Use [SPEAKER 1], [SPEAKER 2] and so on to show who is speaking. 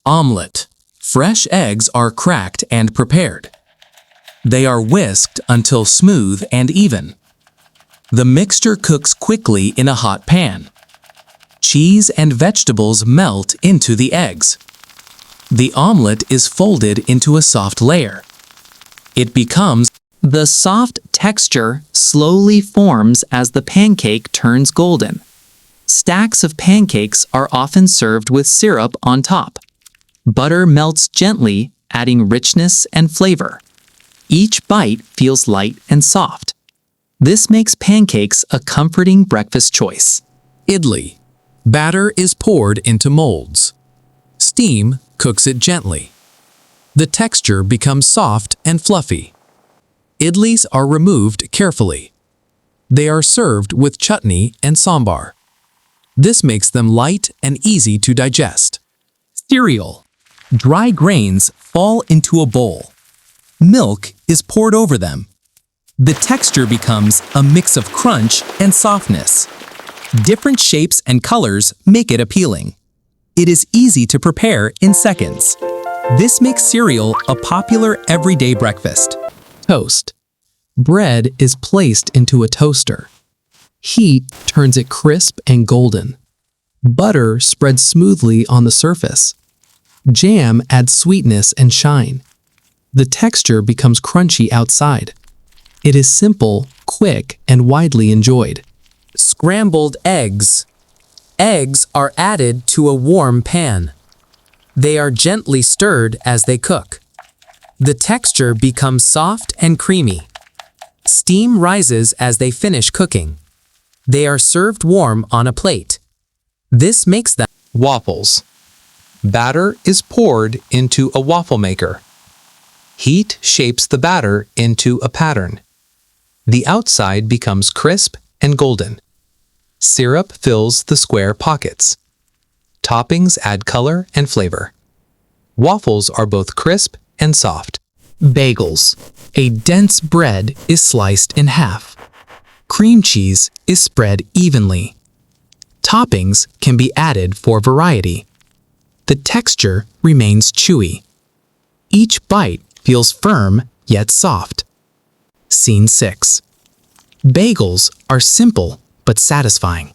[SPEAKER 1] Omelette. Fresh eggs are cracked and prepared. They are whisked until smooth and even. The mixture cooks quickly in a hot pan. Cheese and vegetables melt into the eggs. The omelette is folded into a soft layer. It becomes
[SPEAKER 2] The soft texture slowly forms as the pancake turns golden. Stacks of pancakes are often served with syrup on top. Butter melts gently, adding richness and flavor. Each bite feels light and soft. This makes pancakes a comforting breakfast choice.
[SPEAKER 1] idli. Batter is poured into molds. Steam cooks it gently. The texture becomes soft and fluffy. Idlis are removed carefully. They are served with chutney and sambar. This makes them light and easy to digest. Cereal. Dry grains fall into a bowl. Milk is poured over them. The texture becomes a mix of crunch and softness. Different shapes and colors make it appealing. It is easy to prepare in seconds. This makes cereal a popular everyday breakfast. Toast. Bread is placed into a toaster. Heat turns it crisp and golden. Butter spreads smoothly on the surface. Jam adds sweetness and shine. The texture becomes crunchy outside. It is simple, quick, and widely enjoyed. Scrambled eggs. Eggs are added to a warm pan. They are gently stirred as they cook. The texture becomes soft and creamy. Steam rises as they finish cooking. They are served warm on a plate. This makes them waffles. Batter is poured into a waffle maker. Heat shapes the batter into a pattern. The outside becomes crisp and golden. Syrup fills the square pockets. Toppings add color and flavor. Waffles are both crisp and soft. Bagels. A dense bread is sliced in half. Cream cheese is spread evenly. Toppings can be added for variety. The texture remains chewy. Each bite feels firm yet soft. Scene 6. Bagels are simple but satisfying.